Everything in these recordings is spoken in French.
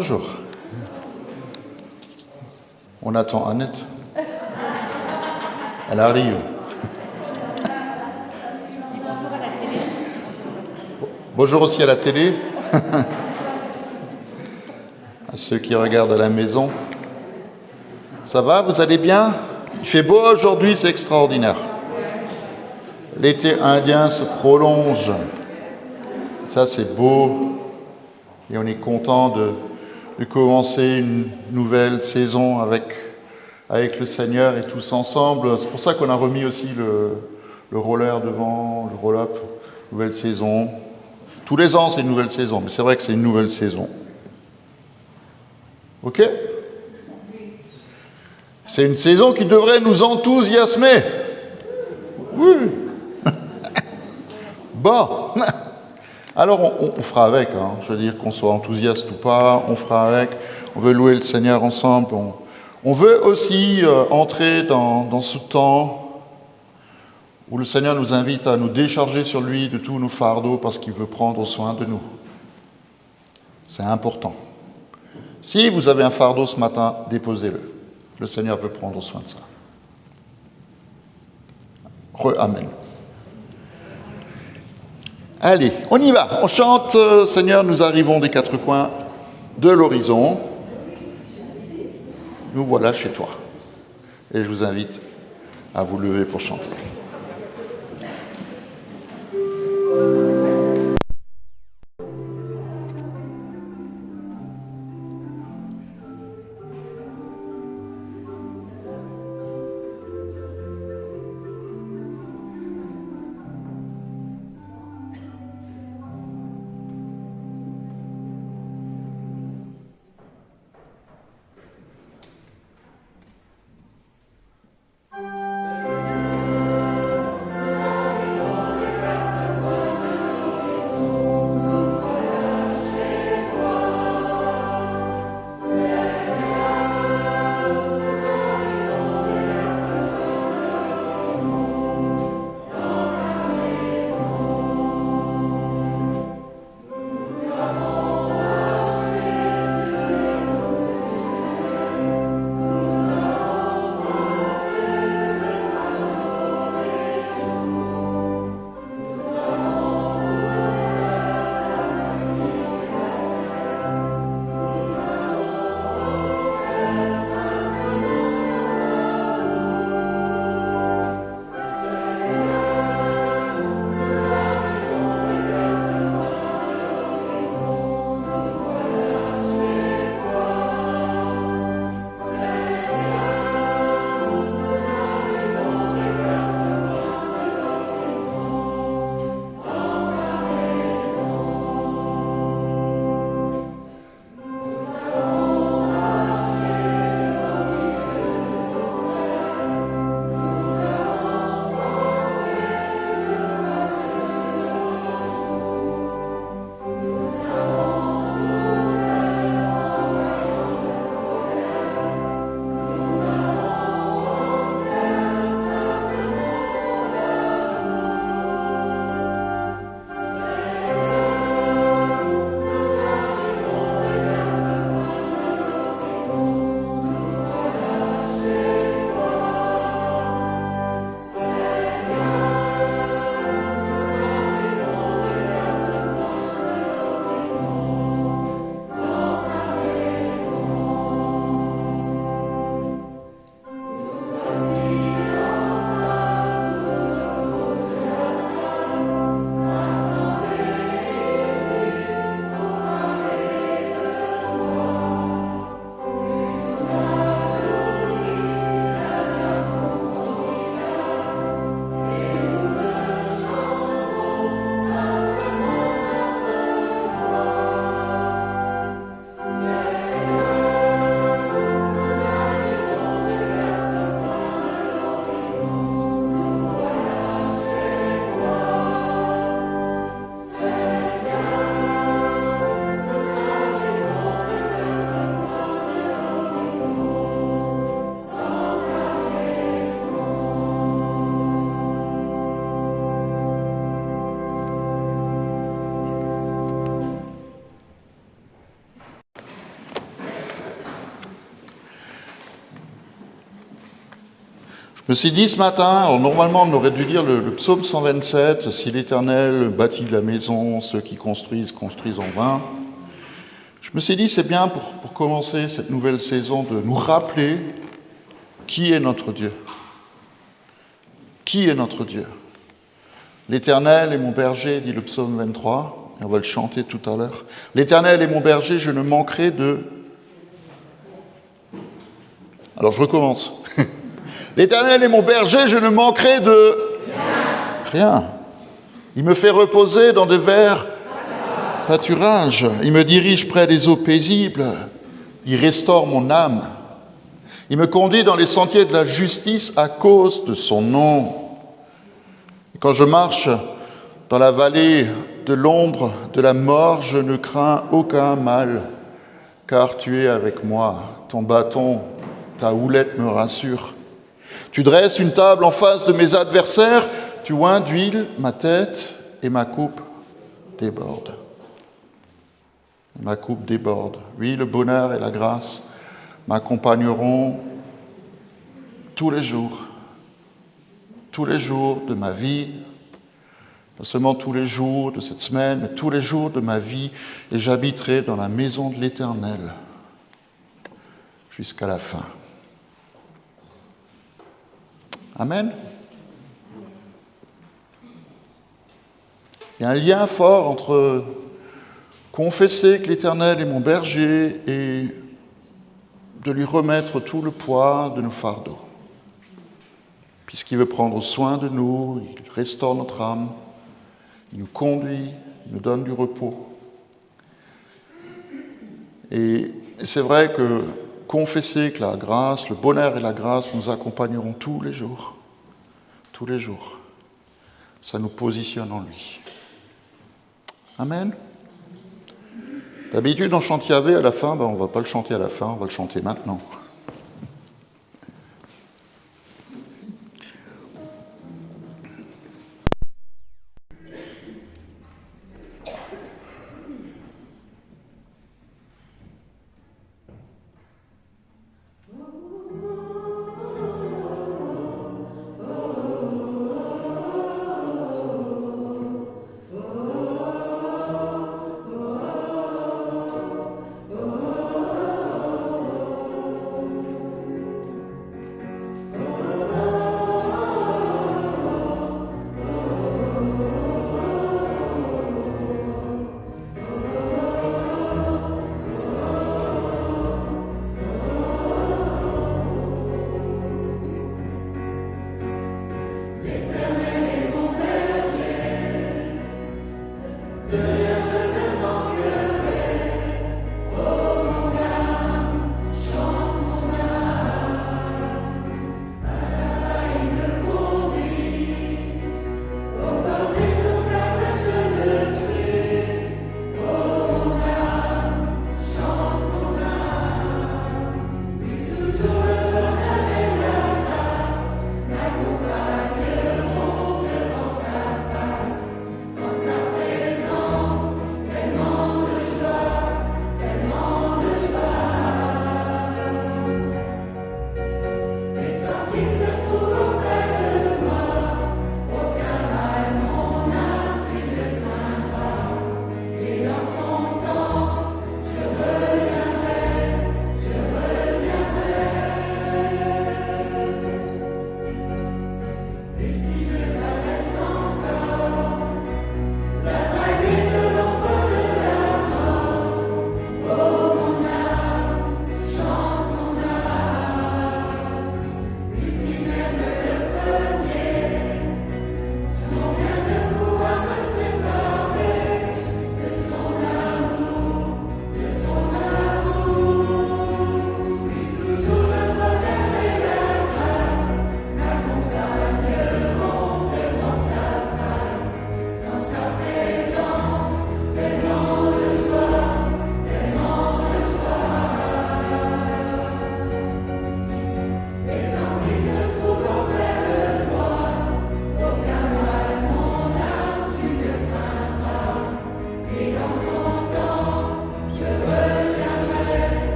Bonjour. On attend Annette. Elle arrive. Bonjour aussi à la télé. À ceux qui regardent à la maison. Ça va, vous allez bien? Il fait beau aujourd'hui, c'est extraordinaire. L'été indien se prolonge. Ça, c'est beau. Et on est content de commencer une nouvelle saison avec le Seigneur et tous ensemble. C'est pour ça qu'on a remis aussi le roller devant, le roll-up, nouvelle saison. Tous les ans, c'est une nouvelle saison, mais c'est vrai que c'est une nouvelle saison. Ok? C'est une saison qui devrait nous enthousiasmer. Oui. Bon. Alors, on fera avec. Je veux dire qu'on soit enthousiaste ou pas, on fera avec. On veut louer le Seigneur ensemble. On veut aussi entrer dans ce temps où le Seigneur nous invite à nous décharger sur lui de tous nos fardeaux parce qu'il veut prendre soin de nous. C'est important. Si vous avez un fardeau ce matin, déposez-le. Le Seigneur veut prendre soin de ça. Amen. Allez, on y va. On chante « Seigneur, nous arrivons des quatre coins de l'horizon. Nous voilà chez toi. » Et je vous invite à vous lever pour chanter. Je me suis dit ce matin, alors normalement on aurait dû lire le psaume 127, « Si l'Éternel bâtit la maison, ceux qui construisent, construisent en vain ». Je me suis dit c'est bien pour commencer cette nouvelle saison de nous rappeler qui est notre Dieu. Qui est notre Dieu? L'Éternel est mon berger, dit le psaume 23, et on va le chanter tout à l'heure. L'Éternel est mon berger, je ne manquerai de... Alors je recommence. L'Éternel est mon berger, je ne manquerai de... Rien. Il me fait reposer dans de verts pâturages. Il me dirige près des eaux paisibles. Il restaure mon âme. Il me conduit dans les sentiers de la justice à cause de son nom. Et quand je marche dans la vallée de l'ombre de la mort, je ne crains aucun mal, car tu es avec moi. Ton bâton, ta houlette me rassure. Tu dresses une table en face de mes adversaires, tu oins d'huile ma tête et ma coupe déborde. Ma coupe déborde. Oui, le bonheur et la grâce m'accompagneront tous les jours de ma vie, non seulement tous les jours de cette semaine, mais tous les jours de ma vie, et j'habiterai dans la maison de l'Éternel jusqu'à la fin. Amen. Il y a un lien fort entre confesser que l'Éternel est mon berger et de lui remettre tout le poids de nos fardeaux. Puisqu'il veut prendre soin de nous, il restaure notre âme, il nous conduit, il nous donne du repos. Et c'est vrai que confesser que la grâce, le bonheur et la grâce nous accompagneront tous les jours, ça nous positionne en lui. Amen. D'habitude, on chante Yahvé à la fin, on ne va pas le chanter à la fin, on va le chanter maintenant.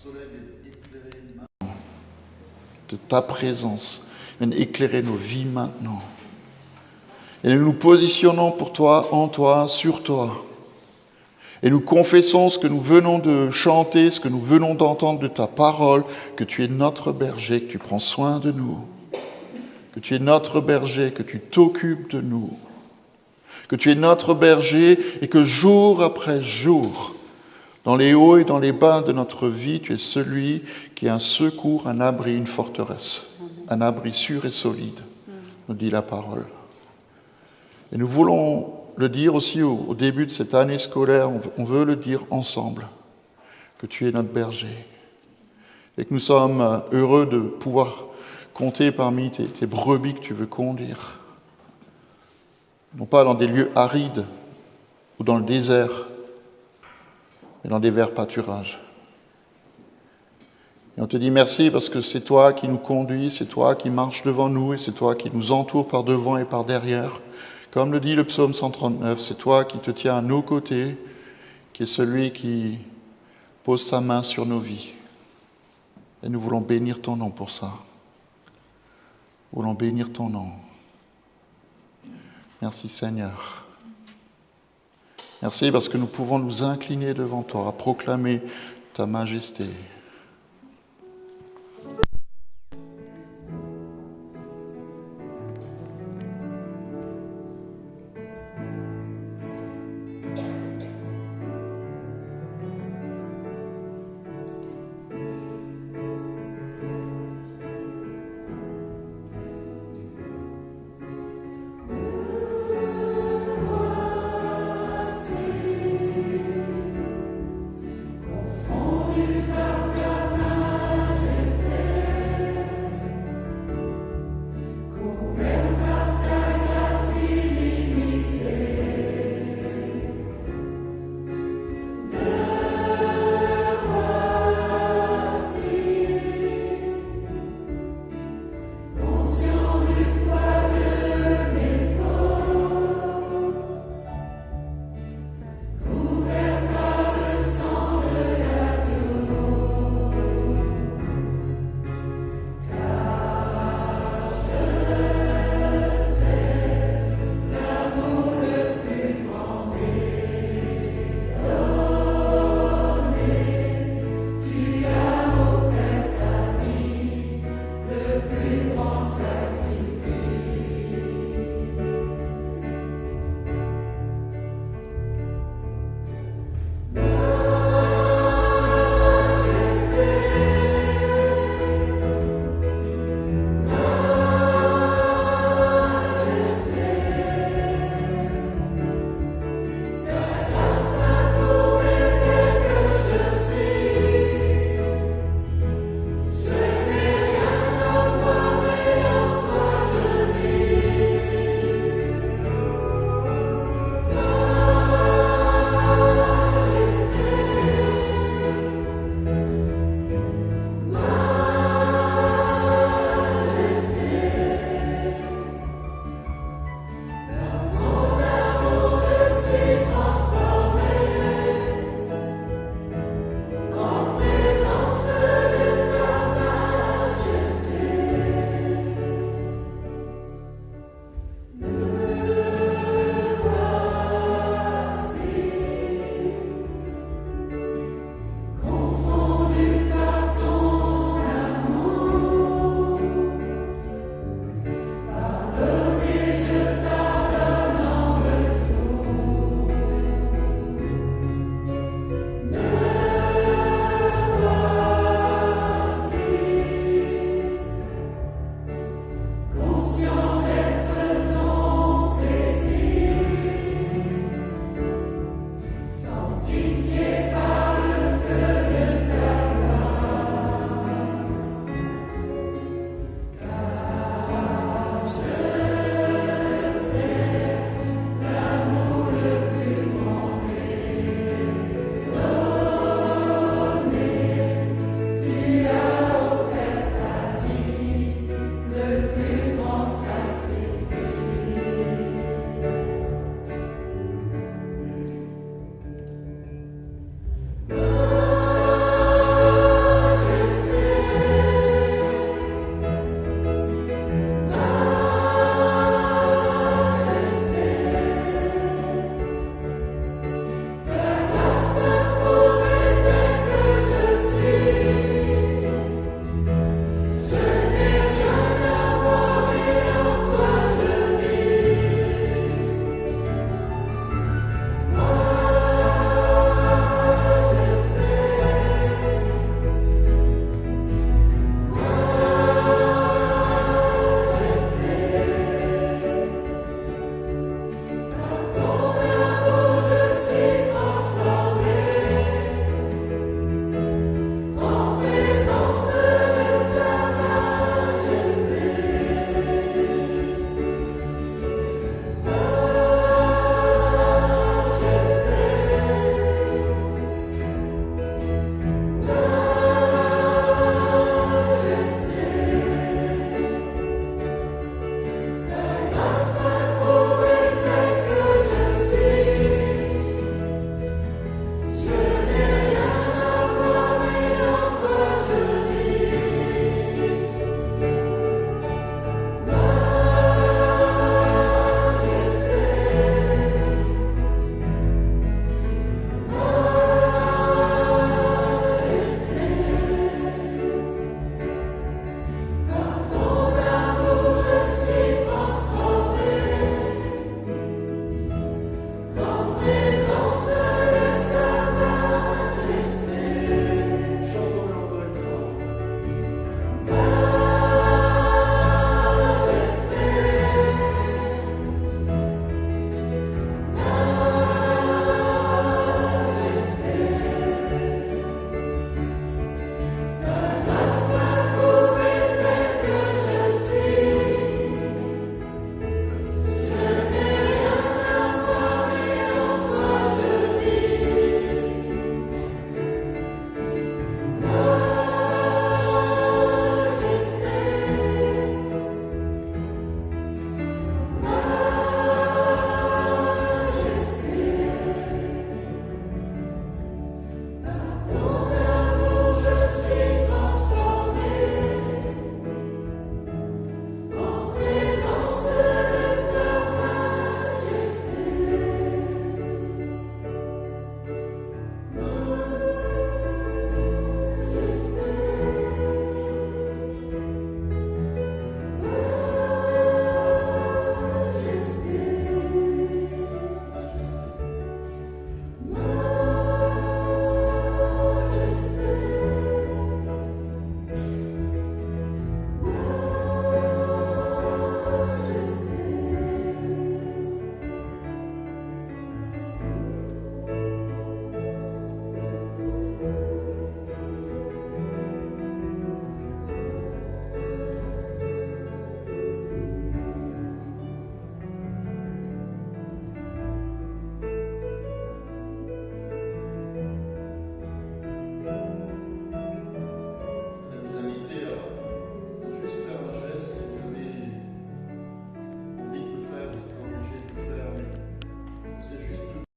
soleil vienne éclairer maintenant de ta présence, vienne éclairer nos vies maintenant. Et nous nous positionnons pour toi, en toi, sur toi. Et nous confessons ce que nous venons de chanter, ce que nous venons d'entendre de ta parole, que tu es notre berger, que tu prends soin de nous, que tu es notre berger, que tu t'occupes de nous, que tu es notre berger et que jour après jour, dans les hauts et dans les bas de notre vie, tu es celui qui est un secours, un abri, une forteresse, un abri sûr et solide, nous dit la parole. Et nous voulons le dire aussi au début de cette année scolaire, on veut le dire ensemble, que tu es notre berger et que nous sommes heureux de pouvoir compter parmi tes brebis que tu veux conduire, non pas dans des lieux arides ou dans le désert, mais dans des verts pâturages. Et on te dit merci parce que c'est toi qui nous conduis, c'est toi qui marches devant nous et c'est toi qui nous entoure par devant et par derrière. Comme le dit le psaume 139, c'est toi qui te tiens à nos côtés, qui est celui qui pose sa main sur nos vies. Et nous voulons bénir ton nom pour ça. Nous voulons bénir ton nom. Merci Seigneur. Merci parce que nous pouvons nous incliner devant toi, proclamer ta majesté. Du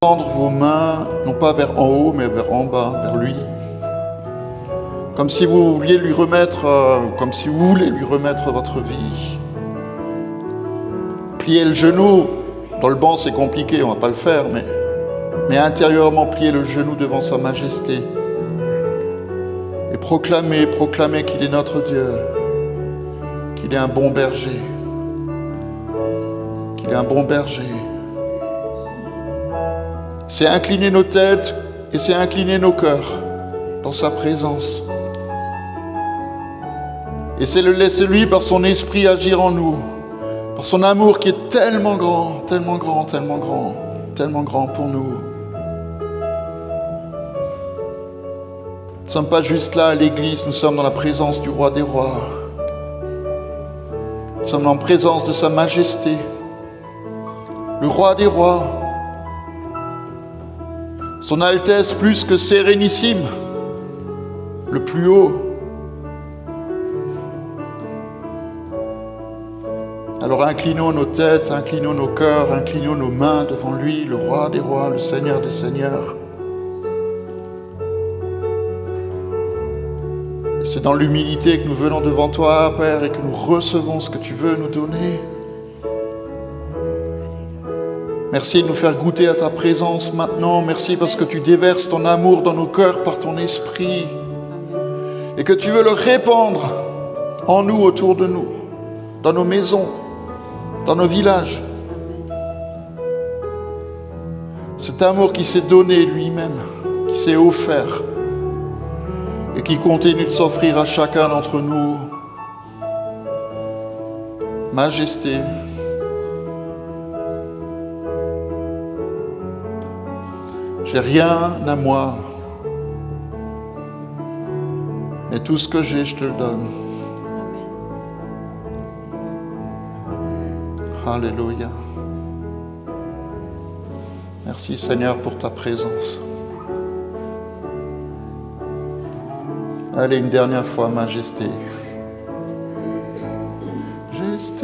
tendre vos mains, non pas vers en haut, mais vers en bas, vers lui. Comme si vous vouliez lui remettre, votre vie. Plier le genou, dans le banc c'est compliqué, on ne va pas le faire, mais intérieurement plier le genou devant sa majesté. Et proclamer qu'il est notre Dieu, qu'il est un bon berger, qu'il est un bon berger. C'est incliner nos têtes et c'est incliner nos cœurs dans sa présence. Et c'est le laisser lui par son esprit agir en nous, par son amour qui est tellement grand, tellement grand, tellement grand, tellement grand pour nous. Nous ne sommes pas juste là à l'église, nous sommes dans la présence du roi des rois. Nous sommes en présence de sa majesté, le roi des rois. Son Altesse plus que sérénissime, le plus haut. Alors inclinons nos têtes, inclinons nos cœurs, inclinons nos mains devant lui, le roi des rois, le Seigneur des seigneurs. Et c'est dans l'humilité que nous venons devant toi, Père, et que nous recevons ce que tu veux nous donner. Merci de nous faire goûter à ta présence maintenant. Merci parce que tu déverses ton amour dans nos cœurs par ton esprit et que tu veux le répandre en nous, autour de nous, dans nos maisons, dans nos villages. Cet amour qui s'est donné lui-même, qui s'est offert et qui continue de s'offrir à chacun d'entre nous. Majesté, j'ai rien à moi, mais tout ce que j'ai, je te le donne. Alléluia. Merci Seigneur pour ta présence. Allez, une dernière fois, Majesté. Majesté.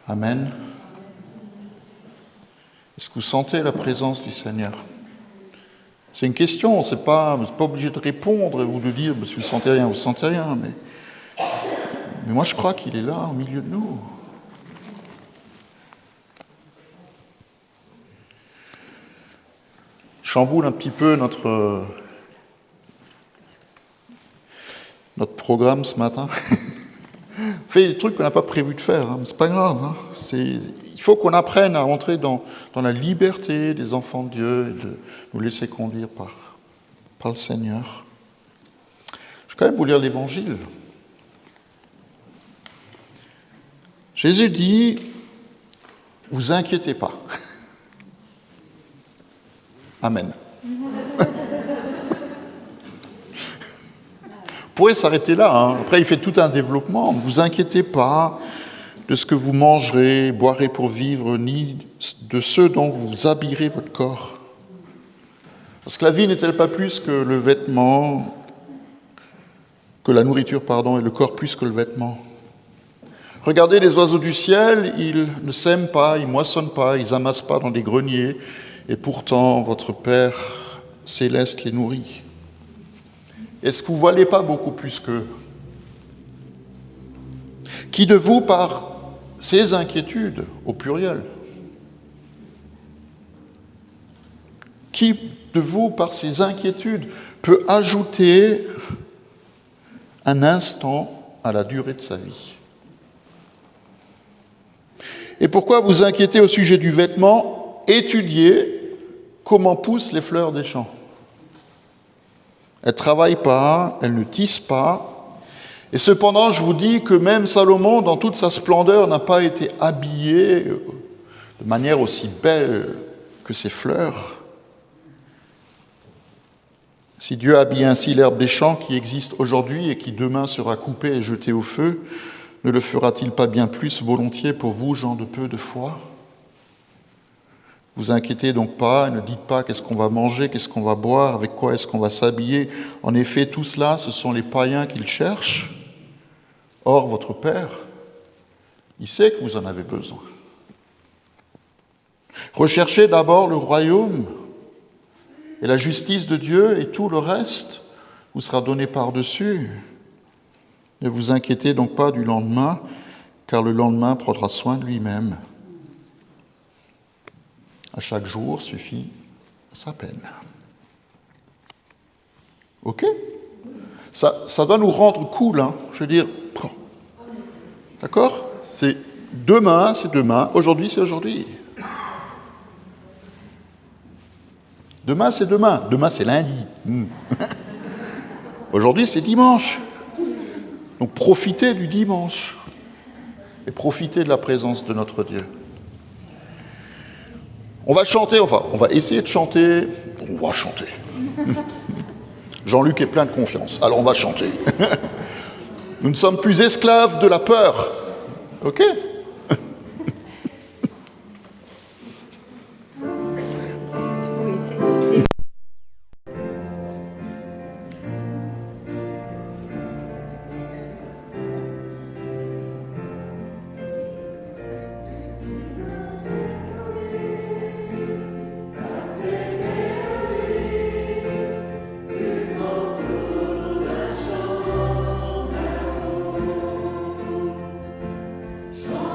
Amen. Est-ce que vous sentez la présence du Seigneur? C'est une question, vous n'êtes pas obligé de répondre ou de dire si vous ne sentez rien, vous ne sentez rien, mais moi je crois qu'il est là, au milieu de nous. Chamboule un petit peu notre programme ce matin. On fait des trucs qu'on n'a pas prévu de faire, hein, mais c'est pas grave. Hein. Il faut qu'on apprenne à rentrer dans la liberté des enfants de Dieu et de nous laisser conduire par le Seigneur. Je vais quand même vous lire l'Évangile. Jésus dit, vous inquiétez pas. Amen. On pourrait s'arrêter là. Hein. Après, il fait tout un développement. Ne vous inquiétez pas de ce que vous mangerez, boirez pour vivre, ni de ceux dont vous habillerez votre corps. Parce que la vie n'est-elle pas plus que le vêtement, que la nourriture, et le corps plus que le vêtement. Regardez les oiseaux du ciel, ils ne sèment pas, ils ne moissonnent pas, ils n'amassent pas dans des greniers, et pourtant votre Père céleste les nourrit. Est-ce que vous ne valez pas beaucoup plus qu'eux? Qui de vous, par ces inquiétudes, au pluriel, qui de vous, par ces inquiétudes, peut ajouter un instant à la durée de sa vie? Et pourquoi vous inquiétez au sujet du vêtement? Étudiez comment poussent les fleurs des champs. Elles ne travaillent pas, elles ne tissent pas. Et cependant, je vous dis que même Salomon, dans toute sa splendeur, n'a pas été habillé de manière aussi belle que ces fleurs. Si Dieu habille ainsi l'herbe des champs qui existe aujourd'hui et qui demain sera coupée et jetée au feu, ne le fera-t-il pas bien plus volontiers pour vous, gens de peu de foi? Vous inquiétez donc pas, et ne dites pas qu'est-ce qu'on va manger, qu'est-ce qu'on va boire, avec quoi est-ce qu'on va s'habiller. En effet, tout cela, ce sont les païens qui le cherchent. Or, votre Père, il sait que vous en avez besoin. Recherchez d'abord le royaume et la justice de Dieu, et tout le reste vous sera donné par-dessus. Ne vous inquiétez donc pas du lendemain, car le lendemain prendra soin de lui-même. À chaque jour suffit sa peine. Ok? Ça doit nous rendre cool, hein? Je veux dire, d'accord? C'est demain, aujourd'hui, c'est aujourd'hui. Demain, c'est demain. Demain, c'est lundi. Aujourd'hui, c'est dimanche. Donc profitez du dimanche et profitez de la présence de notre Dieu. On va chanter, enfin, on va essayer de chanter. On va chanter. Jean-Luc est plein de confiance, alors on va chanter. Nous ne sommes plus esclaves de la peur. Ok ? Chant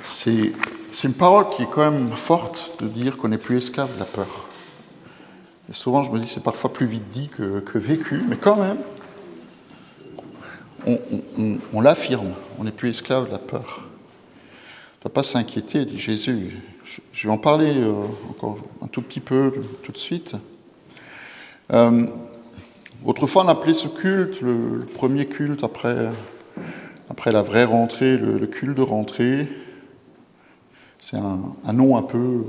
c'est une parole qui est quand même forte de dire qu'on n'est plus esclave de la peur. Et souvent, je me dis, c'est parfois plus vite dit que vécu, mais quand même, on l'affirme, on n'est plus esclave de la peur. On ne doit pas s'inquiéter, dit Jésus. Je vais en parler encore un tout petit peu tout de suite. Autrefois, on appelait ce culte, le premier culte après la vraie rentrée, le culte de rentrée. C'est un nom un peu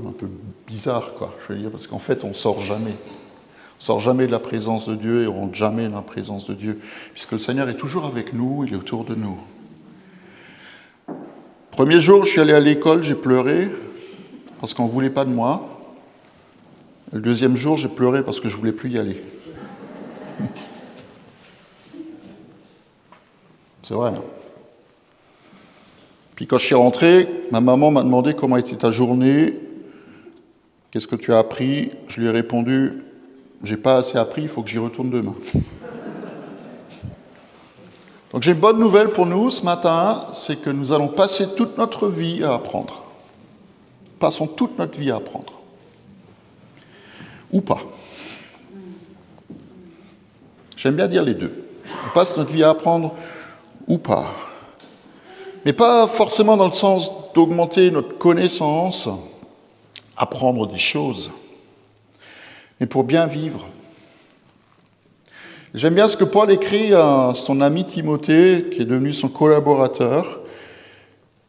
bizarre, quoi, je veux dire, parce qu'en fait, on ne sort jamais. On ne sort jamais de la présence de Dieu et on ne rentre jamais dans la présence de Dieu, puisque le Seigneur est toujours avec nous, il est autour de nous. Premier jour, je suis allé à l'école, j'ai pleuré, parce qu'on ne voulait pas de moi. Le deuxième jour, j'ai pleuré parce que je ne voulais plus y aller. C'est vrai. Puis quand je suis rentré, ma maman m'a demandé comment était ta journée, qu'est-ce que tu as appris. Je lui ai répondu, j'ai pas assez appris, il faut que j'y retourne demain. Donc j'ai une bonne nouvelle pour nous ce matin, c'est que nous allons passer toute notre vie à apprendre. Passons toute notre vie à apprendre. Ou pas. J'aime bien dire les deux. On passe notre vie à apprendre ou pas. Mais pas forcément dans le sens d'augmenter notre connaissance, apprendre des choses, mais pour bien vivre. J'aime bien ce que Paul écrit à son ami Timothée, qui est devenu son collaborateur.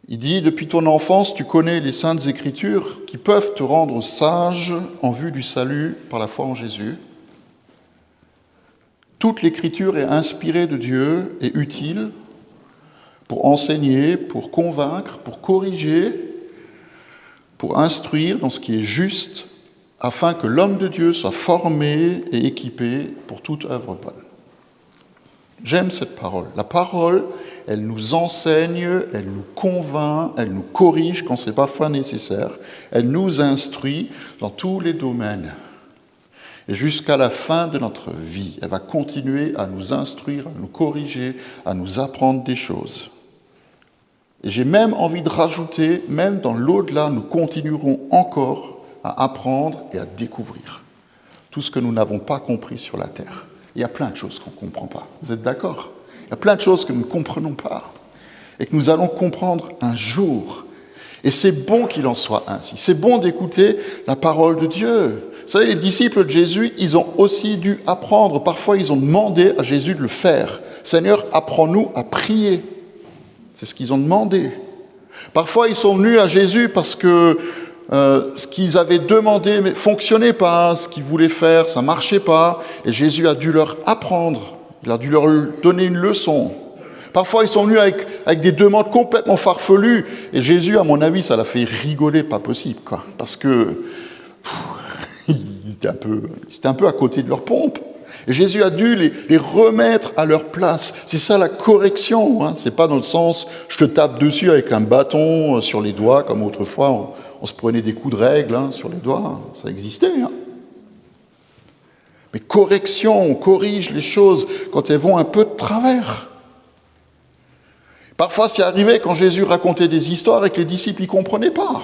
Il dit « Depuis ton enfance, tu connais les saintes écritures qui peuvent te rendre sage en vue du salut par la foi en Jésus. Toute l'écriture est inspirée de Dieu et utile pour enseigner, pour convaincre, pour corriger, pour instruire dans ce qui est juste, afin que l'homme de Dieu soit formé et équipé pour toute œuvre bonne. » J'aime cette parole. La parole, elle nous enseigne, elle nous convainc, elle nous corrige quand c'est parfois nécessaire, elle nous instruit dans tous les domaines. Et jusqu'à la fin de notre vie, elle va continuer à nous instruire, à nous corriger, à nous apprendre des choses. Et j'ai même envie de rajouter, même dans l'au-delà, nous continuerons encore à apprendre et à découvrir tout ce que nous n'avons pas compris sur la terre. Il y a plein de choses qu'on ne comprend pas. Vous êtes d'accord ? Il y a plein de choses que nous ne comprenons pas et que nous allons comprendre un jour. Et c'est bon qu'il en soit ainsi. C'est bon d'écouter la parole de Dieu. Vous savez, les disciples de Jésus, ils ont aussi dû apprendre. Parfois, ils ont demandé à Jésus de le faire. « Seigneur, apprends-nous à prier. » C'est ce qu'ils ont demandé. Parfois, ils sont venus à Jésus parce que ce qu'ils avaient demandé ne fonctionnait pas, ce qu'ils voulaient faire, ça ne marchait pas, et Jésus a dû leur apprendre, il a dû leur donner une leçon. Parfois, ils sont venus avec des demandes complètement farfelues, et Jésus, à mon avis, ça l'a fait rigoler, pas possible, quoi, parce que ils étaient un peu à côté de leur pompe. Et Jésus a dû les remettre à leur place. C'est ça la correction, hein. C'est pas dans le sens je te tape dessus avec un bâton sur les doigts, comme autrefois on se prenait des coups de règle sur les doigts. Ça existait. Hein. Mais correction, on corrige les choses quand elles vont un peu de travers. Parfois, c'est arrivé quand Jésus racontait des histoires et que les disciples n'y comprenaient pas.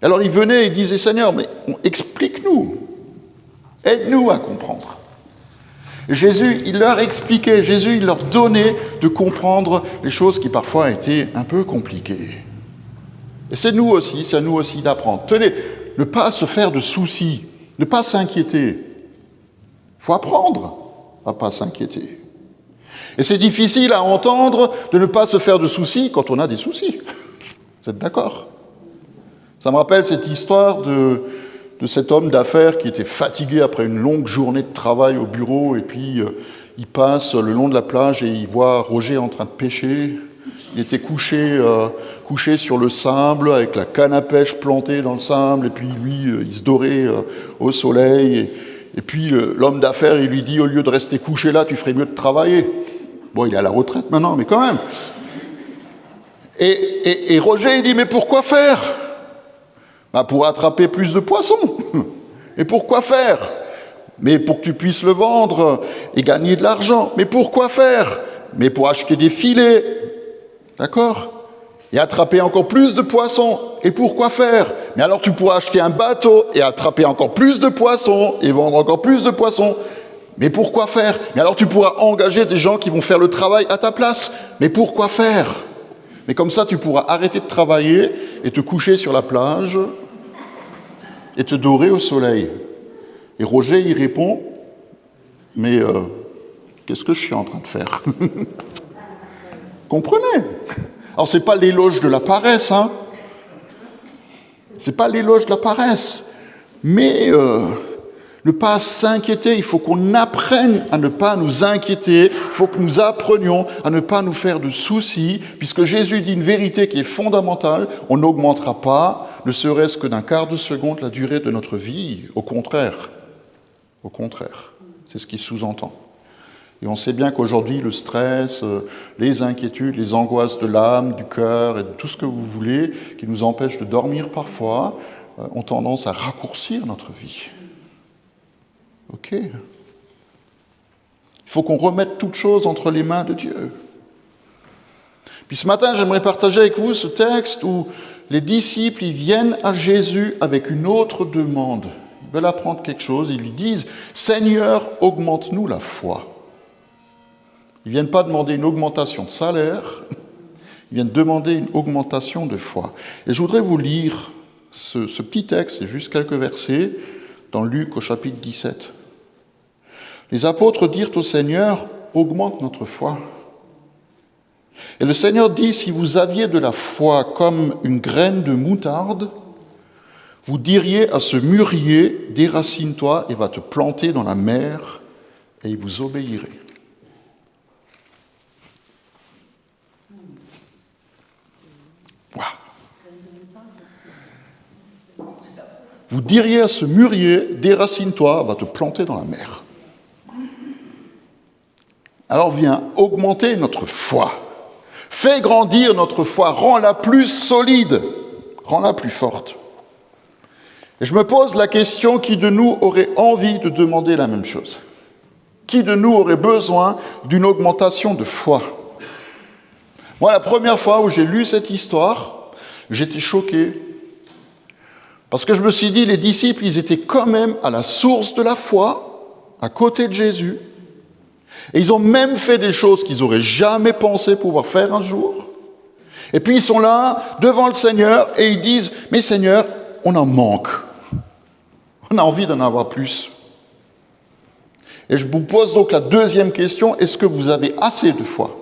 Alors ils venaient et ils disaient « Seigneur, mais explique-nous, aide-nous à comprendre ». Jésus, il leur expliquait, Jésus, il leur donnait de comprendre les choses qui parfois étaient un peu compliquées. Et c'est à nous aussi d'apprendre. Tenez, ne pas se faire de soucis, ne pas s'inquiéter. Il faut apprendre à ne pas s'inquiéter. Et c'est difficile à entendre de ne pas se faire de soucis quand on a des soucis. Vous êtes d'accord ? Ça me rappelle cette histoire de cet homme d'affaires qui était fatigué après une longue journée de travail au bureau, et puis il passe le long de la plage et il voit Roger en train de pêcher. Il était couché sur le sable, avec la canne à pêche plantée dans le sable, et puis lui, il se dorait au soleil. Et puis l'homme d'affaires, il lui dit, au lieu de rester couché là, tu ferais mieux de travailler. Bon, il est à la retraite maintenant, mais quand même. Et Roger, il dit, mais pourquoi faire ? Pour attraper plus de poissons. Et pourquoi faire ? Mais pour que tu puisses le vendre et gagner de l'argent. Mais pourquoi faire ? Mais pour acheter des filets. D'accord ? et attraper encore plus de poissons. Et pourquoi faire? Mais alors tu pourras acheter un bateau et attraper encore plus de poissons et vendre encore plus de poissons. Mais pourquoi faire? Mais alors tu pourras engager des gens qui vont faire le travail à ta place. Mais pourquoi faire? Mais comme ça, tu pourras arrêter de travailler et te coucher sur la plage et te dorer au soleil. Et Roger, il répond, mais qu'est-ce que je suis en train de faire? Comprenez? Alors, ce n'est pas l'éloge de la paresse, hein? Ce n'est pas l'éloge de la paresse. Mais ne pas s'inquiéter, il faut qu'on apprenne à ne pas nous inquiéter, il faut que nous apprenions à ne pas nous faire de soucis, puisque Jésus dit une vérité qui est fondamentale, on n'augmentera pas, ne serait-ce que d'un quart de seconde, la durée de notre vie. Au contraire, c'est ce qu'il sous-entend. Et on sait bien qu'aujourd'hui, le stress, les inquiétudes, les angoisses de l'âme, du cœur et de tout ce que vous voulez, qui nous empêchent de dormir parfois, ont tendance à raccourcir notre vie. Ok. Il faut qu'on remette toute chose entre les mains de Dieu. Puis ce matin, j'aimerais partager avec vous ce texte où les disciples ils viennent à Jésus avec une autre demande. Ils veulent apprendre quelque chose, ils lui disent « Seigneur, augmente-nous la foi ». Ils ne viennent pas demander une augmentation de salaire, ils viennent demander une augmentation de foi. Et je voudrais vous lire ce petit texte, c'est juste quelques versets, dans Luc au chapitre 17. Les apôtres dirent au Seigneur, augmente notre foi. Et le Seigneur dit, si vous aviez de la foi comme une graine de moutarde, vous diriez à ce mûrier, déracine-toi et va te planter dans la mer, et il vous obéirait. Wow. Vous diriez à ce mûrier, déracine-toi, va te planter dans la mer. Alors viens augmenter notre foi. Fais grandir notre foi, rends-la plus solide, rends-la plus forte. Et je me pose la question, qui de nous aurait envie de demander la même chose? Qui de nous aurait besoin d'une augmentation de foi? Moi, la première fois où j'ai lu cette histoire, j'étais choqué. Parce que je me suis dit, les disciples, ils étaient quand même à la source de la foi, à côté de Jésus. Et ils ont même fait des choses qu'ils n'auraient jamais pensé pouvoir faire un jour. Et puis ils sont là, devant le Seigneur, et ils disent, mais Seigneur, on en manque. On a envie d'en avoir plus. Et je vous pose donc la deuxième question, est-ce que vous avez assez de foi?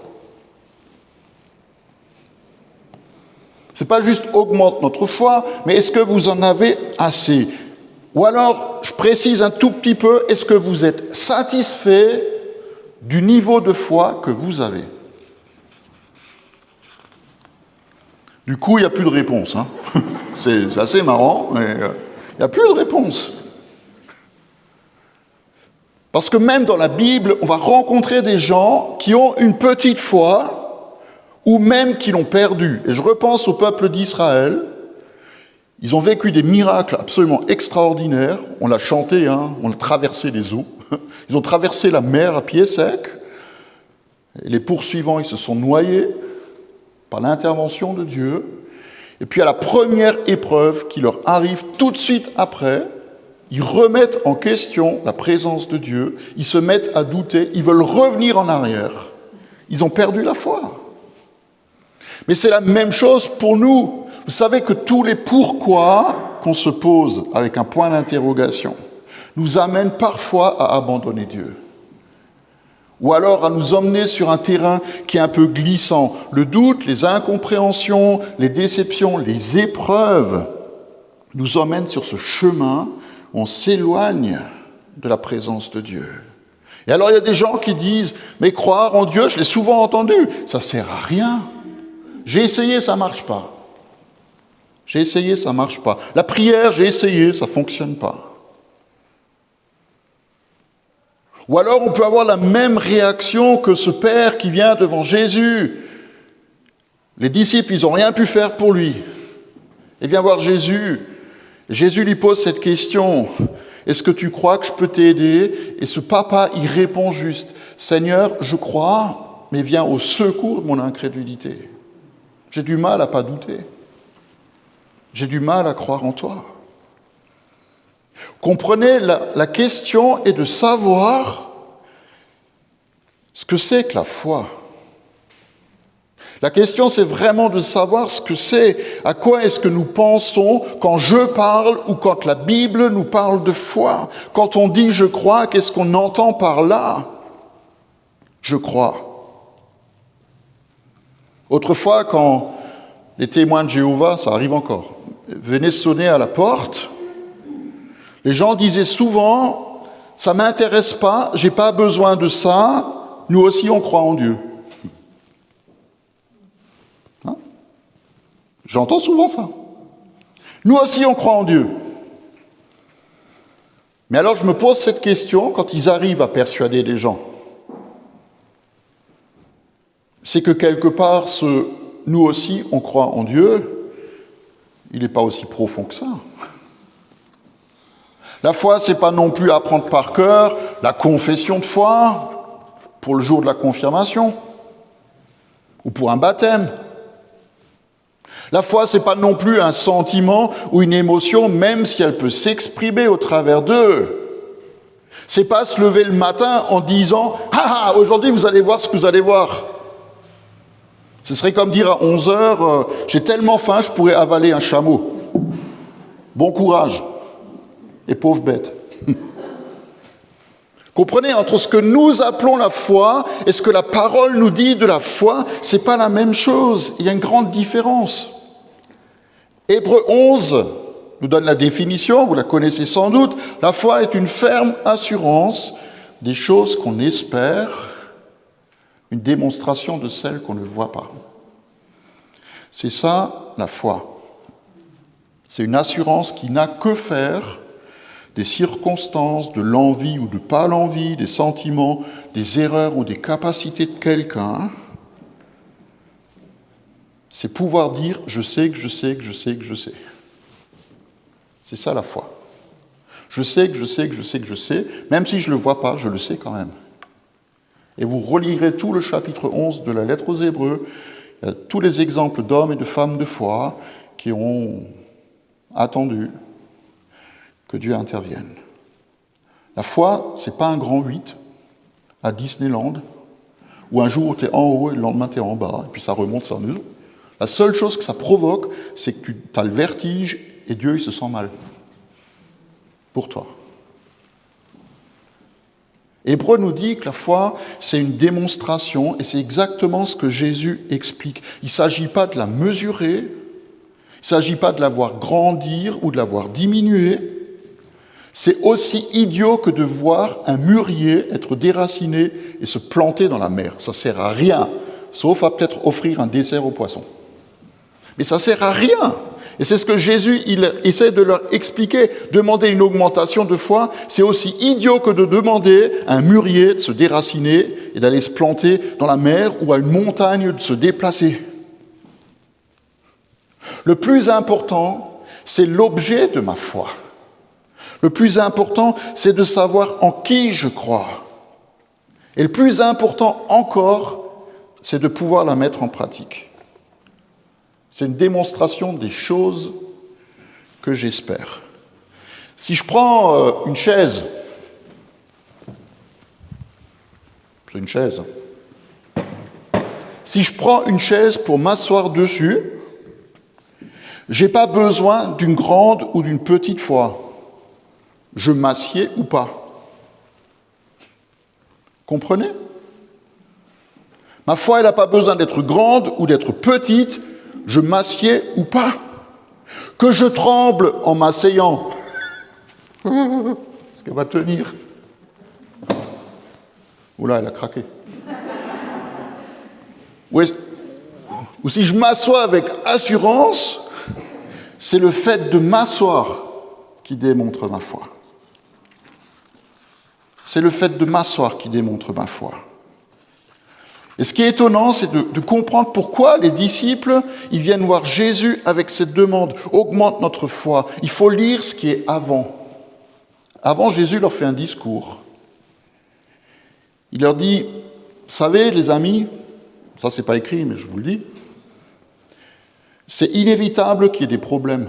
Ce n'est pas juste augmente notre foi, mais est-ce que vous en avez assez? Ou alors, je précise un tout petit peu, est-ce que vous êtes satisfait du niveau de foi que vous avez? Du coup, il n'y a plus de réponse. Hein. C'est assez marrant, mais il n'y a plus de réponse. Parce que même dans la Bible, on va rencontrer des gens qui ont une petite foi, ou même qui l'ont perdue. Et je repense au peuple d'Israël. Ils ont vécu des miracles absolument extraordinaires. On l'a chanté, hein, on a traversé les eaux. Ils ont traversé la mer à pied sec. Et les poursuivants, ils se sont noyés par l'intervention de Dieu. Et puis à la première épreuve qui leur arrive tout de suite après, ils remettent en question la présence de Dieu. Ils se mettent à douter. Ils veulent revenir en arrière. Ils ont perdu la foi. Mais c'est la même chose pour nous. Vous savez que tous les pourquoi qu'on se pose avec un point d'interrogation nous amènent parfois à abandonner Dieu. Ou alors à nous emmener sur un terrain qui est un peu glissant. Le doute, les incompréhensions, les déceptions, les épreuves nous emmènent sur ce chemin où on s'éloigne de la présence de Dieu. Et alors il y a des gens qui disent « Mais croire en Dieu, je l'ai souvent entendu, ça ne sert à rien. J'ai essayé, ça ne marche pas. J'ai essayé, ça ne marche pas. La prière, j'ai essayé, ça ne fonctionne pas. » Ou alors on peut avoir la même réaction que ce père qui vient devant Jésus. Les disciples, ils n'ont rien pu faire pour lui. Il vient voir Jésus. Jésus lui pose cette question. Est-ce que tu crois que je peux t'aider? Et ce papa, il répond juste. Seigneur, je crois, mais viens au secours de mon incrédulité. J'ai du mal à pas douter. J'ai du mal à croire en toi. Comprenez, la question est de savoir ce que c'est que la foi. La question, c'est vraiment de savoir ce que c'est, à quoi est-ce que nous pensons quand je parle ou quand la Bible nous parle de foi. Quand on dit « je crois », qu'est-ce qu'on entend par là ? Je crois. Autrefois, quand les témoins de Jéhovah, ça arrive encore, venaient sonner à la porte, les gens disaient souvent « ça ne m'intéresse pas, je n'ai pas besoin de ça, nous aussi on croit en Dieu ». J'entends souvent ça. Nous aussi, on croit en Dieu. Mais alors, je me pose cette question quand ils arrivent à persuader les gens. C'est que quelque part, ce « nous aussi, on croit en Dieu », il n'est pas aussi profond que ça. La foi, ce n'est pas non plus apprendre par cœur la confession de foi pour le jour de la confirmation ou pour un baptême. La foi, ce n'est pas non plus un sentiment ou une émotion, même si elle peut s'exprimer au travers d'eux. Ce n'est pas se lever le matin en disant « Ah, aujourd'hui, vous allez voir ce que vous allez voir ». Ce serait comme dire à 11 heures « J'ai tellement faim, je pourrais avaler un chameau. Bon courage. Et pauvre bête. » Comprenez, entre ce que nous appelons la foi et ce que la parole nous dit de la foi, ce n'est pas la même chose. Il y a une grande différence. Hébreux 11 nous donne la définition, vous la connaissez sans doute. La foi est une ferme assurance des choses qu'on espère, une démonstration de celles qu'on ne voit pas. C'est ça, la foi. C'est une assurance qui n'a que faire des circonstances, de l'envie ou de pas l'envie, des sentiments, des erreurs ou des capacités de quelqu'un. C'est pouvoir dire « je sais que je sais que je sais que je sais ». C'est ça la foi. Je sais que je sais que je sais que je sais, même si je ne le vois pas, je le sais quand même. Et vous relirez tout le chapitre 11 de la lettre aux Hébreux, il y a tous les exemples d'hommes et de femmes de foi qui ont attendu que Dieu intervienne. La foi, ce n'est pas un grand 8 à Disneyland, où un jour tu es en haut et le lendemain tu es en bas, et puis ça remonte, ça nous. La seule chose que ça provoque, c'est que tu as le vertige et Dieu il se sent mal pour toi. Hébreux nous dit que la foi, c'est une démonstration, et c'est exactement ce que Jésus explique. Il ne s'agit pas de la mesurer, il ne s'agit pas de la voir grandir ou de la voir diminuer. C'est aussi idiot que de voir un mûrier être déraciné et se planter dans la mer. Ça ne sert à rien, sauf à peut-être offrir un dessert aux poissons. Mais ça ne sert à rien. Et c'est ce que Jésus il essaie de leur expliquer. Demander une augmentation de foi, c'est aussi idiot que de demander à un mûrier de se déraciner et d'aller se planter dans la mer ou à une montagne de se déplacer. Le plus important, c'est l'objet de ma foi. Le plus important, c'est de savoir en qui je crois. Et le plus important encore, c'est de pouvoir la mettre en pratique. C'est une démonstration des choses que j'espère. Si je prends une chaise, c'est une chaise. Si je prends une chaise pour m'asseoir dessus, je n'ai pas besoin d'une grande ou d'une petite foi. Je m'assieds ou pas. Comprenez ? Ma foi, elle n'a pas besoin d'être grande ou d'être petite. Je m'assieds ou pas. Que je tremble en m'asseyant. Est-ce qu'elle va tenir ? Oula, elle a craqué. Ou si je m'assois avec assurance, c'est le fait de m'asseoir qui démontre ma foi. C'est le fait de m'asseoir qui démontre ma foi. Et ce qui est étonnant, c'est de comprendre pourquoi les disciples, ils viennent voir Jésus avec cette demande « augmente notre foi ». Il faut lire ce qui est avant. Avant, Jésus leur fait un discours. Il leur dit « Vous savez, les amis, ça c'est pas écrit, mais je vous le dis, C'est inévitable qu'il y ait des problèmes.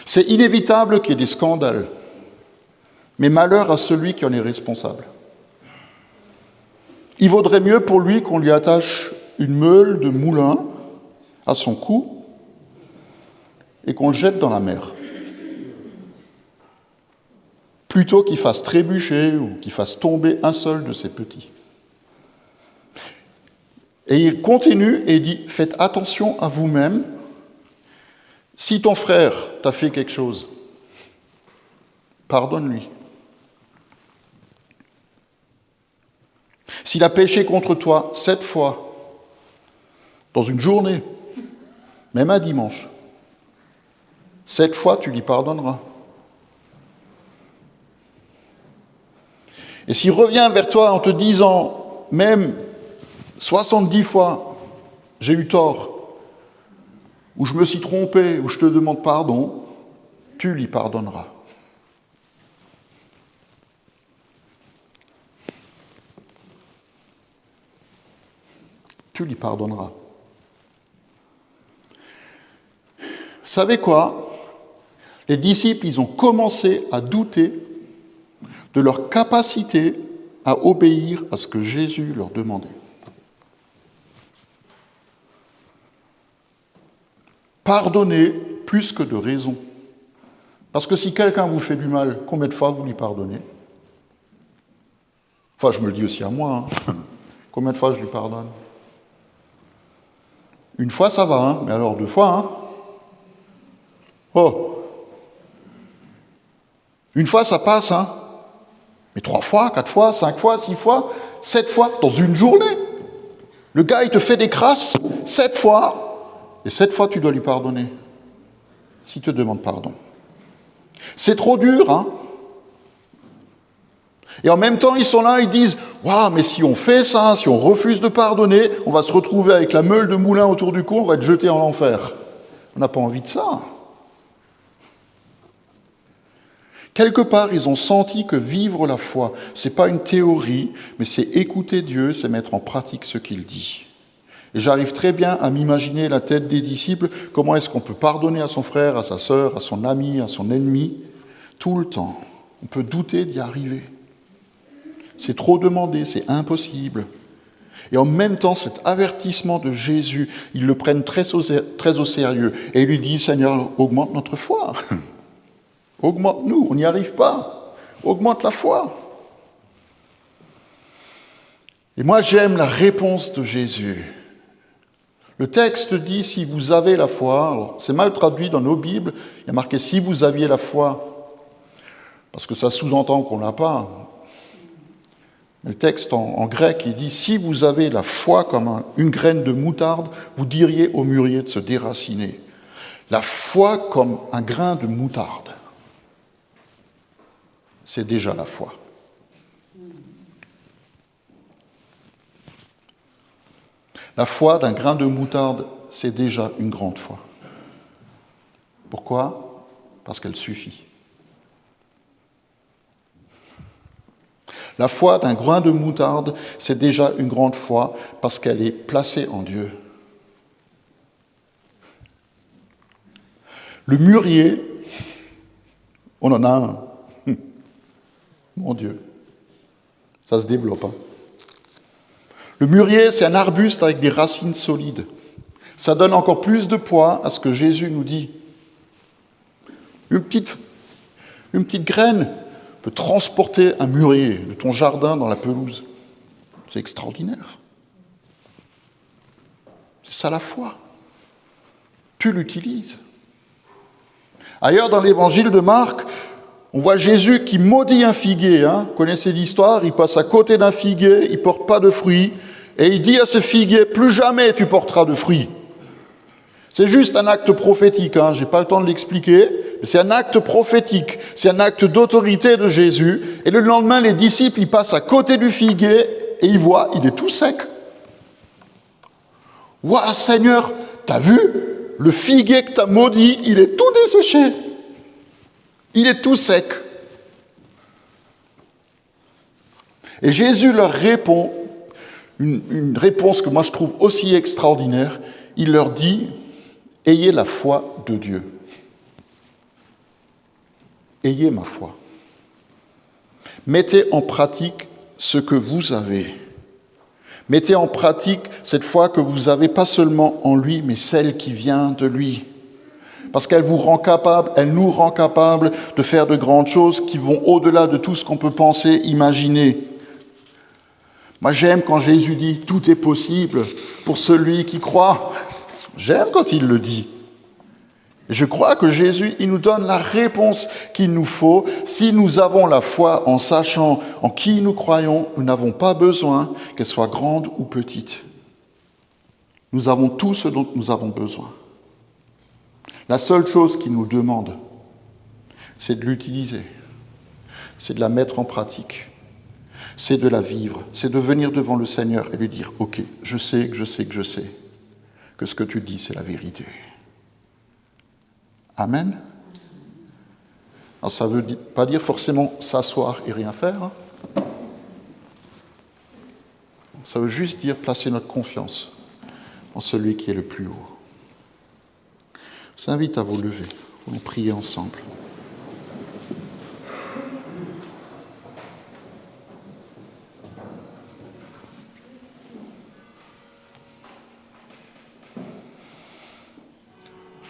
C'est inévitable qu'il y ait des scandales. Mais malheur à celui qui en est responsable. Il vaudrait mieux pour lui qu'on lui attache une meule de moulin à son cou et qu'on le jette dans la mer. Plutôt qu'il fasse trébucher ou qu'il fasse tomber un seul de ses petits. Et il continue et dit, faites attention à vous-même. Si ton frère t'a fait quelque chose, pardonne-lui. S'il a péché contre toi 7 fois, dans une journée, même un dimanche, 7 fois tu lui pardonneras. Et s'il revient vers toi en te disant, même 70 fois, j'ai eu tort, ou je me suis trompé, ou je te demande pardon, tu lui pardonneras. Tu lui pardonneras. Vous savez quoi? Les disciples, ils ont commencé à douter de leur capacité à obéir à ce que Jésus leur demandait. Pardonnez plus que de raison. Parce que si quelqu'un vous fait du mal, combien de fois vous lui pardonnez? Enfin, je me le dis aussi à moi. Combien de fois je lui pardonne? Une fois, ça va, mais alors 2 fois, Oh! Une fois, ça passe, Mais 3 fois, 4 fois, 5 fois, 6 fois, 7 fois, dans une journée. Le gars, il te fait des crasses 7 fois, et 7 fois, tu dois lui pardonner, s'il te demande pardon. C'est trop dur, Et en même temps, ils sont là, ils disent « Waouh, mais si on fait ça, si on refuse de pardonner, on va se retrouver avec la meule de moulin autour du cou, on va être jeté en enfer. » On n'a pas envie de ça. Quelque part, ils ont senti que vivre la foi, ce n'est pas une théorie, mais c'est écouter Dieu, c'est mettre en pratique ce qu'il dit. Et j'arrive très bien à m'imaginer la tête des disciples, comment est-ce qu'on peut pardonner à son frère, à sa sœur, à son ami, à son ennemi, tout le temps. On peut douter d'y arriver. C'est trop demandé, c'est impossible. Et en même temps, cet avertissement de Jésus, ils le prennent très au sérieux. Et ils lui disent, Seigneur, augmente notre foi. Augmente-nous, on n'y arrive pas. Augmente la foi. Et moi, j'aime la réponse de Jésus. Le texte dit, si vous avez la foi, alors c'est mal traduit dans nos Bibles, il y a marqué, si vous aviez la foi, parce que ça sous-entend qu'on ne l'a pas. Le texte en grec, il dit, si vous avez la foi comme une graine de moutarde, vous diriez au mûrier de se déraciner. La foi comme un grain de moutarde, c'est déjà la foi. La foi d'un grain de moutarde, c'est déjà une grande foi. Pourquoi? Parce qu'elle suffit. La foi d'un grain de moutarde, c'est déjà une grande foi parce qu'elle est placée en Dieu. Le mûrier, on en a un. Mon Dieu, ça se développe. Le mûrier, c'est un arbuste avec des racines solides. Ça donne encore plus de poids à ce que Jésus nous dit. Une petite graine peut transporter un mûrier de ton jardin dans la pelouse. C'est extraordinaire. C'est ça la foi. Tu l'utilises. Ailleurs, dans l'évangile de Marc, on voit Jésus qui maudit un figuier. Vous connaissez l'histoire, il passe à côté d'un figuier, il ne porte pas de fruits, et il dit à ce figuier, plus jamais tu porteras de fruits. C'est juste un acte prophétique, je n'ai pas le temps de l'expliquer, mais c'est un acte prophétique, c'est un acte d'autorité de Jésus, et le lendemain, les disciples, ils passent à côté du figuier, et ils voient, il est tout sec. « Ouah, Seigneur, t'as vu, le figuier que t'as maudit, il est tout desséché. Il est tout sec. » Et Jésus leur répond, une réponse que moi je trouve aussi extraordinaire. il leur dit, ayez la foi de Dieu. Ayez ma foi. Mettez en pratique ce que vous avez. Mettez en pratique cette foi que vous avez, pas seulement en lui, mais celle qui vient de lui. Parce qu'elle vous rend capable, elle nous rend capable de faire de grandes choses qui vont au-delà de tout ce qu'on peut penser, imaginer. Moi, j'aime quand Jésus dit « tout est possible pour celui qui croit ». J'aime quand il le dit. Et je crois que Jésus, il nous donne la réponse qu'il nous faut. Si nous avons la foi en sachant en qui nous croyons, nous n'avons pas besoin qu'elle soit grande ou petite. Nous avons tout ce dont nous avons besoin. La seule chose qu'il nous demande, c'est de l'utiliser, c'est de la mettre en pratique, c'est de la vivre, c'est de venir devant le Seigneur et lui dire « Ok, je sais que ce que tu dis, c'est la vérité. » Amen. Alors ça ne veut pas dire forcément s'asseoir et rien faire. Hein. Ça veut juste dire placer notre confiance en celui qui est le plus haut. Je vous invite à vous lever, nous prier ensemble.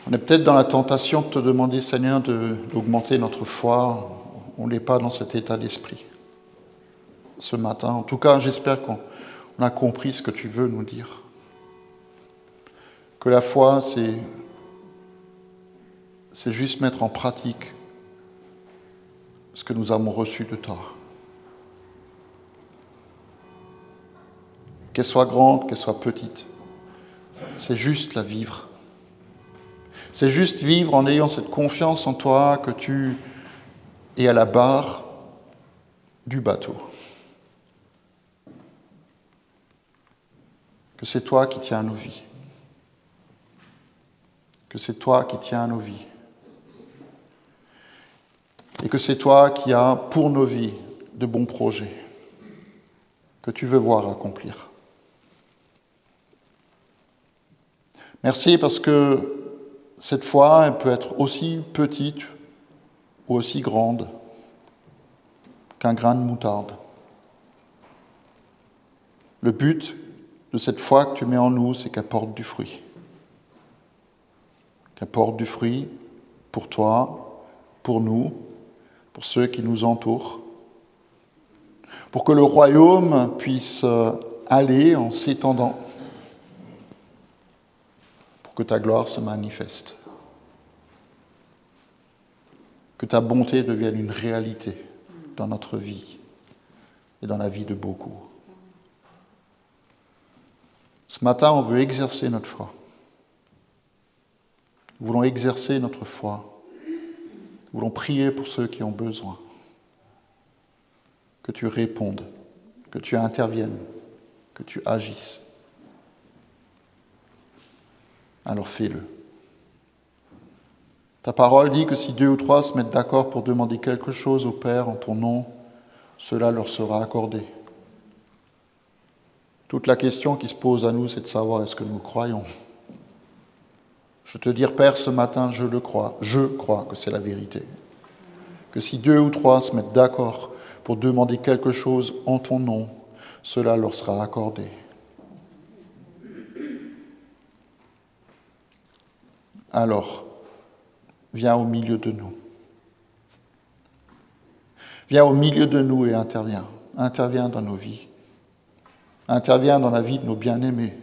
On est peut-être dans la tentation de te demander, Seigneur, d'augmenter notre foi. On n'est pas dans cet état d'esprit ce matin. En tout cas, j'espère qu'on a compris ce que tu veux nous dire. Que la foi, c'est juste mettre en pratique ce que nous avons reçu de toi. Qu'elle soit grande, qu'elle soit petite, c'est juste la vivre. C'est juste vivre en ayant cette confiance en toi que tu es à la barre du bateau. Que c'est toi qui tiens à nos vies. Que c'est toi qui tiens à nos vies. Et que c'est toi qui as pour nos vies de bons projets que tu veux voir accomplir. Merci parce que cette foi, elle peut être aussi petite ou aussi grande qu'un grain de moutarde. Le but de cette foi que tu mets en nous, c'est qu'elle porte du fruit. Qu'elle porte du fruit pour toi, pour nous, pour ceux qui nous entourent, pour que le royaume puisse aller en s'étendant, pour que ta gloire se manifeste, que ta bonté devienne une réalité dans notre vie et dans la vie de beaucoup. Ce matin, on veut exercer notre foi. Nous voulons exercer notre foi. Nous voulons prier pour ceux qui ont besoin. Que tu répondes, que tu interviennes, que tu agisses. Alors fais-le. Ta parole dit que si 2 ou 3 se mettent d'accord pour demander quelque chose au Père en ton nom, cela leur sera accordé. Toute la question qui se pose à nous, c'est de savoir est-ce que nous croyons. Je te dis, Père, ce matin, je crois que c'est la vérité. Que si 2 ou 3 se mettent d'accord pour demander quelque chose en ton nom, cela leur sera accordé. Alors, viens au milieu de nous. Viens au milieu de nous et interviens. Interviens dans nos vies. Interviens dans la vie de nos bien-aimés.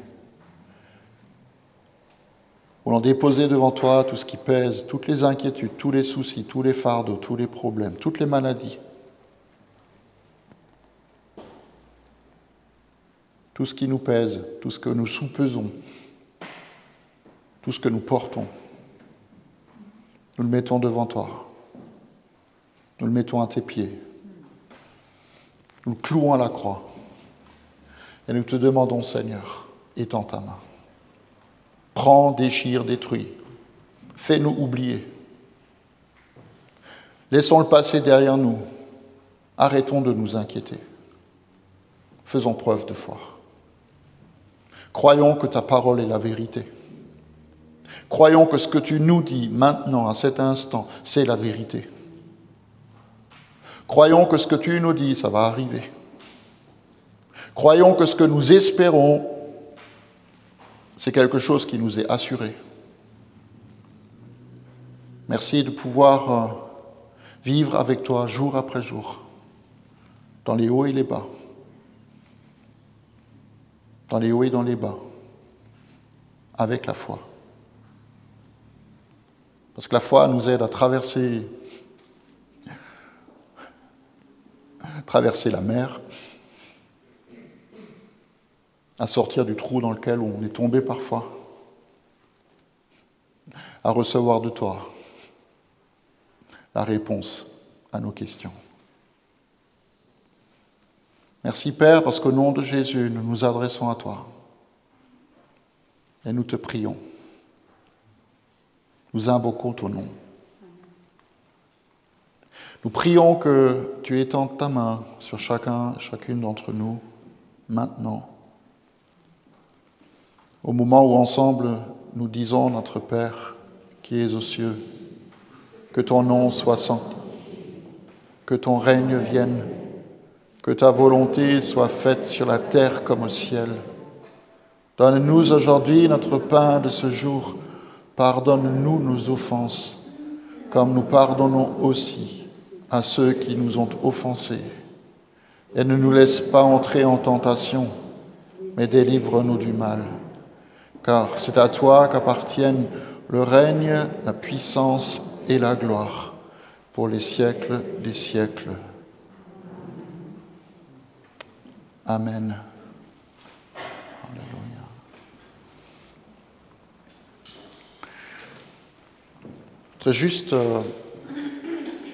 Nous voulons déposer devant toi tout ce qui pèse, toutes les inquiétudes, tous les soucis, tous les fardeaux, tous les problèmes, toutes les maladies. Tout ce qui nous pèse, tout ce que nous soupesons, tout ce que nous portons. Nous le mettons devant toi. Nous le mettons à tes pieds. Nous le clouons à la croix. Et nous te demandons, Seigneur, étends ta main. Prends, déchire, détruis. Fais-nous oublier. Laissons le passé derrière nous. Arrêtons de nous inquiéter. Faisons preuve de foi. Croyons que ta parole est la vérité. Croyons que ce que tu nous dis maintenant, à cet instant, c'est la vérité. Croyons que ce que tu nous dis, ça va arriver. Croyons que ce que nous espérons, c'est quelque chose qui nous est assuré. Merci de pouvoir vivre avec toi jour après jour, dans les hauts et les bas, dans les hauts et dans les bas, avec la foi. Parce que la foi nous aide à traverser la mer, à sortir du trou dans lequel on est tombé parfois, à recevoir de toi la réponse à nos questions. Merci Père, parce qu'au nom de Jésus, nous nous adressons à toi et nous te prions. Nous invoquons ton nom. Nous prions que tu étendes ta main sur chacune d'entre nous, maintenant, au moment où ensemble nous disons notre Père qui es aux cieux, que ton nom soit sanctifié, que ton règne vienne, que ta volonté soit faite sur la terre comme au ciel. Donne-nous aujourd'hui notre pain de ce jour. Pardonne-nous nos offenses, comme nous pardonnons aussi à ceux qui nous ont offensés. Et ne nous laisse pas entrer en tentation, mais délivre-nous du mal. Car c'est à toi qu'appartiennent le règne, la puissance et la gloire, pour les siècles des siècles. Amen. Alléluia. Je voudrais juste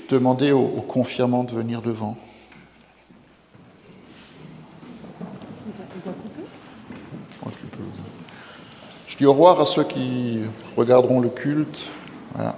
demander aux confirmants de venir devant. Je dis au revoir à ceux qui regarderont le culte. Voilà.